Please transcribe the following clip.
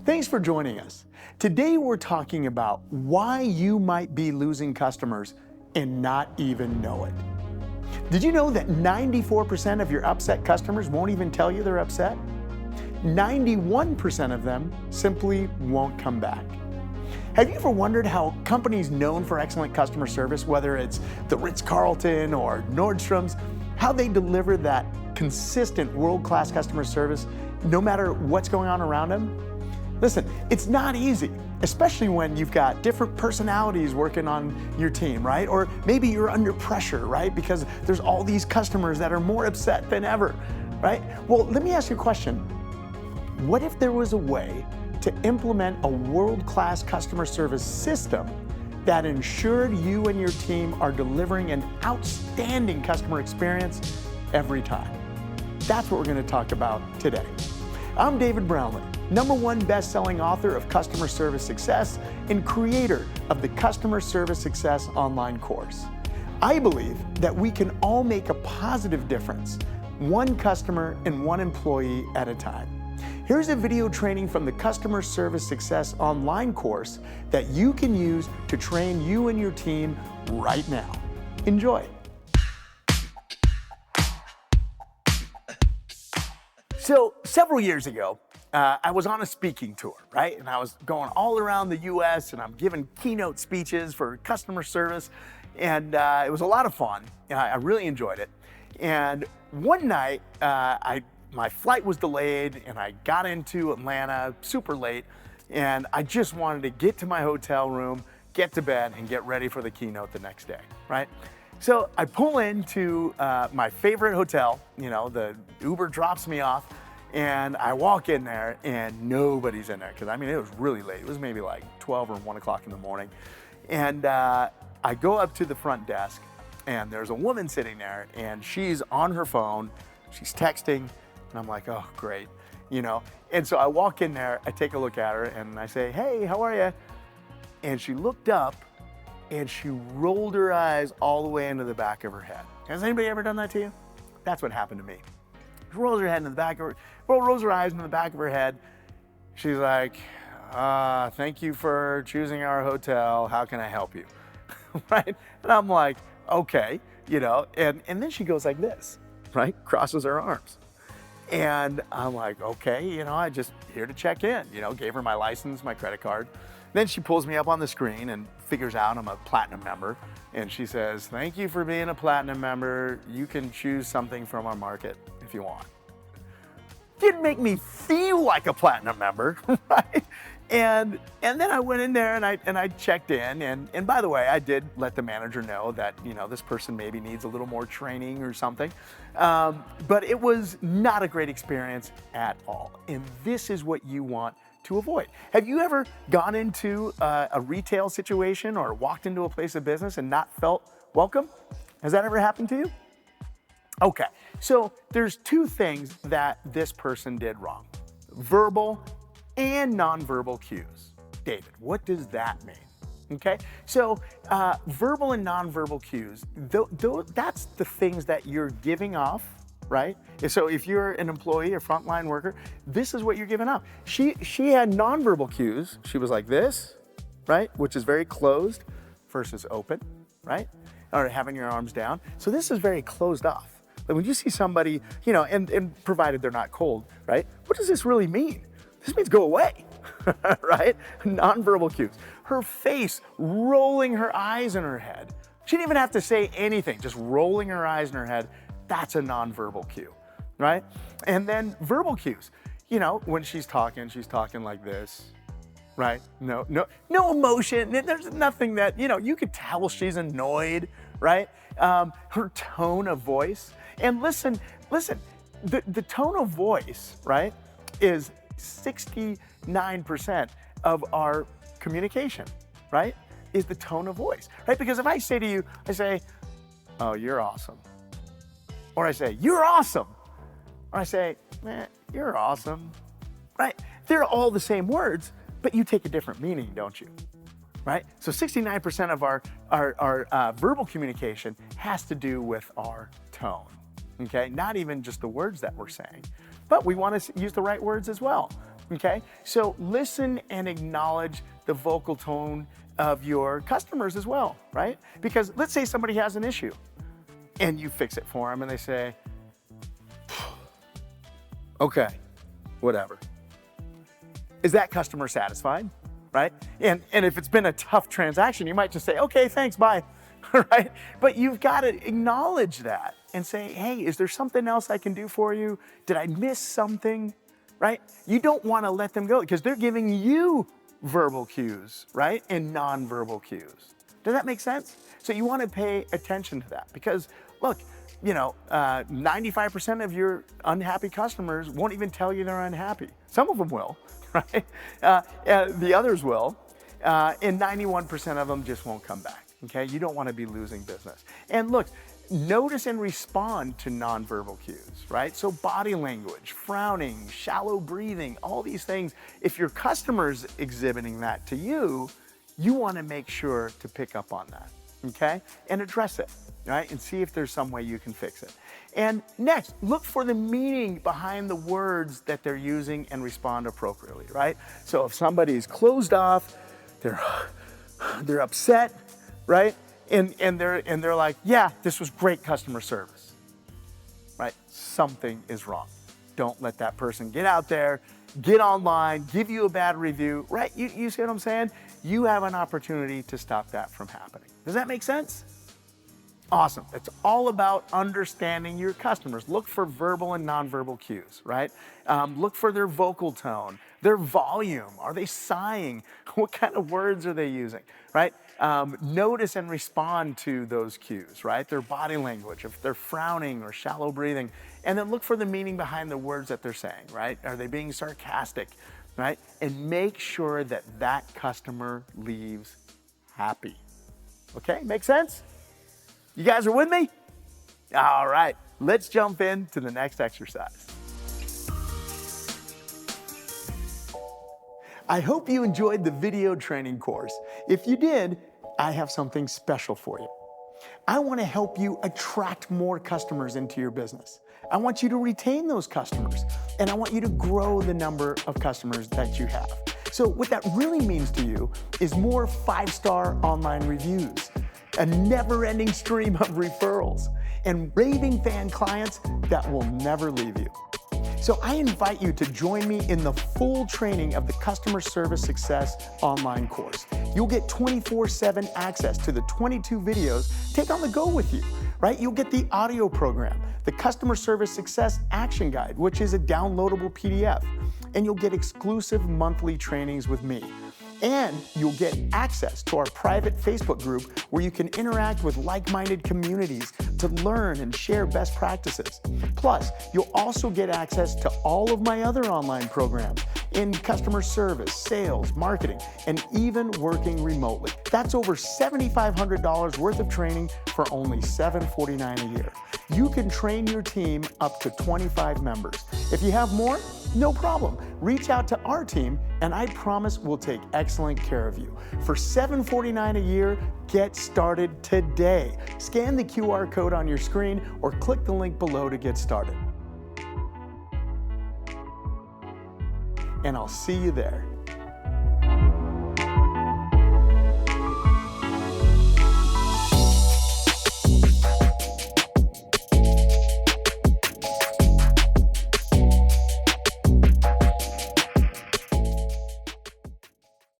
Thanks for joining us. Today we're talking about why you might be losing customers and not even know it. Did you know that 94% of your upset customers won't even tell you they're upset? 91% of them simply won't come back. Have you ever wondered how companies known for excellent customer service, whether it's the Ritz-Carlton or Nordstrom's, how they deliver that consistent world-class customer service no matter what's going on around them? Listen, it's not easy, especially when you've got different personalities working on your team, right? Or maybe you're under pressure, right? Because there's all these customers that are more upset than ever, right? Well, let me ask you a question. What if there was a way to implement a world-class customer service system that ensured you and your team are delivering an outstanding customer experience every time? That's what we're going to talk about today. I'm David Brownlee, #1 best-selling author of Customer Service Success and creator of the Customer Service Success online course. I believe that we can all make a positive difference, one customer and one employee at a time. Here's a video training from the Customer Service Success online course that you can use to train you and your team right now. Enjoy. So several years ago, I was on a speaking tour, right? And I was going all around the US and I'm giving keynote speeches for customer service. And it was a lot of fun. I really enjoyed it. And one night, my flight was delayed and I got into Atlanta super late. And I just wanted to get to my hotel room, get to bed, and get ready for the keynote the next day, right? So I pull into my favorite hotel, the Uber drops me off, and I walk in there and nobody's in there, because it was really late. It was maybe like 12 or 1 o'clock in the morning. And I go up to the front desk and there's a woman sitting there and she's on her phone, she's texting, and I'm like, oh, great, And so I walk in there, I take a look at her and I say, hey, how are you? And she looked up and she rolled her eyes all the way into the back of her head. Has anybody ever done that to you? That's what happened to me. She rolls her eyes into the back of her head. She's like, thank you for choosing our hotel. How can I help you? Right? And I'm like, okay, and then she goes like this, right? Crosses her arms. And I'm like, okay, I just here to check in, gave her my license, my credit card. Then she pulls me up on the screen and figures out I'm a platinum member. And she says, thank you for being a platinum member. You can choose something from our market if you want. Didn't make me feel like a platinum member, right? And then I went in there and I checked in. And by the way, I did let the manager know that, this person maybe needs a little more training or something. But it was not a great experience at all. And this is what you want to avoid. Have you ever gone into a retail situation or walked into a place of business and not felt welcome? Has that ever happened to you? Okay, so there's two things that this person did wrong: verbal and nonverbal cues. David, what does that mean? Okay, so verbal and nonverbal cues, that's the things that you're giving off, right? So if you're an employee, a frontline worker, this is what you're giving off. She had nonverbal cues. She was like this, right? Which is very closed versus open, right? Or having your arms down. So this is very closed off. Like when you see somebody, and provided they're not cold, right? What does this really mean? This means go away, right? Nonverbal cues. Her face, rolling her eyes in her head. She didn't even have to say anything, just rolling her eyes in her head. That's a nonverbal cue, right? And then verbal cues. When she's talking like this, right? No emotion. There's nothing that, you could tell she's annoyed, right? Her tone of voice. And listen, the tone of voice, right, is 69% of our communication, right, is the tone of voice, right? Because if I say to you, I say, oh, you're awesome. Or I say, you're awesome. Or I say, you're awesome, right? They're all the same words, but you take a different meaning, don't you? Right? So 69% of our verbal communication has to do with our tone, okay? Not even just the words that we're saying, but we want to use the right words as well. okay? So listen and acknowledge the vocal tone of your customers as well, right? Because let's say somebody has an issue and you fix it for them and they say, okay, whatever. Is that customer satisfied, right? And if it's been a tough transaction, you might just say, okay, thanks, bye, right? But you've got to acknowledge that and say, hey, is there something else I can do for you? Did I miss something, right? You don't want to let them go because they're giving you verbal cues, right? And nonverbal cues. Does that make sense? So you want to pay attention to that because look, 95% of your unhappy customers won't even tell you they're unhappy. Some of them will, right? The others will, and 91% of them just won't come back, okay? You don't want to be losing business. And look, notice and respond to nonverbal cues, right? So body language, frowning, shallow breathing, all these things. If your customer's exhibiting that to you, you want to make sure to pick up on that, okay? And address it, right? And see if there's some way you can fix it. And next, look for the meaning behind the words that they're using and respond appropriately, right? So if somebody's closed off, they're upset, right? And they're like, yeah, this was great customer service, right? Something is wrong. Don't let that person get out there, get online, give you a bad review, right? You see what I'm saying? You have an opportunity to stop that from happening. Does that make sense? Awesome. It's all about understanding your customers. Look for verbal and nonverbal cues, right? Look for their vocal tone, their volume. Are they sighing? What kind of words are they using, right? Notice and respond to those cues, right? Their body language, if they're frowning or shallow breathing, and then look for the meaning behind the words that they're saying, right? Are they being sarcastic, right? And make sure that that customer leaves happy. Okay, make sense? You guys are with me? All right, let's jump into the next exercise. I hope you enjoyed the video training course. If you did, I have something special for you. I want to help you attract more customers into your business. I want you to retain those customers, and I want you to grow the number of customers that you have. So what that really means to you is more 5-star online reviews, a never-ending stream of referrals, and raving fan clients that will never leave you. So I invite you to join me in the full training of the Customer Service Success online course. You'll get 24/7 access to the 22 videos take on the go with you, right? You'll get the audio program, the Customer Service Success Action Guide, which is a downloadable PDF, and you'll get exclusive monthly trainings with me. And you'll get access to our private Facebook group where you can interact with like-minded communities to learn and share best practices. Plus, you'll also get access to all of my other online programs in customer service, sales, marketing, and even working remotely. That's over $7,500 worth of training for only $749 a year. You can train your team up to 25 members. If you have more, no problem. Reach out to our team and I promise we'll take excellent care of you. For $749 a year, get started today. Scan the QR code on your screen or click the link below to get started. And I'll see you there.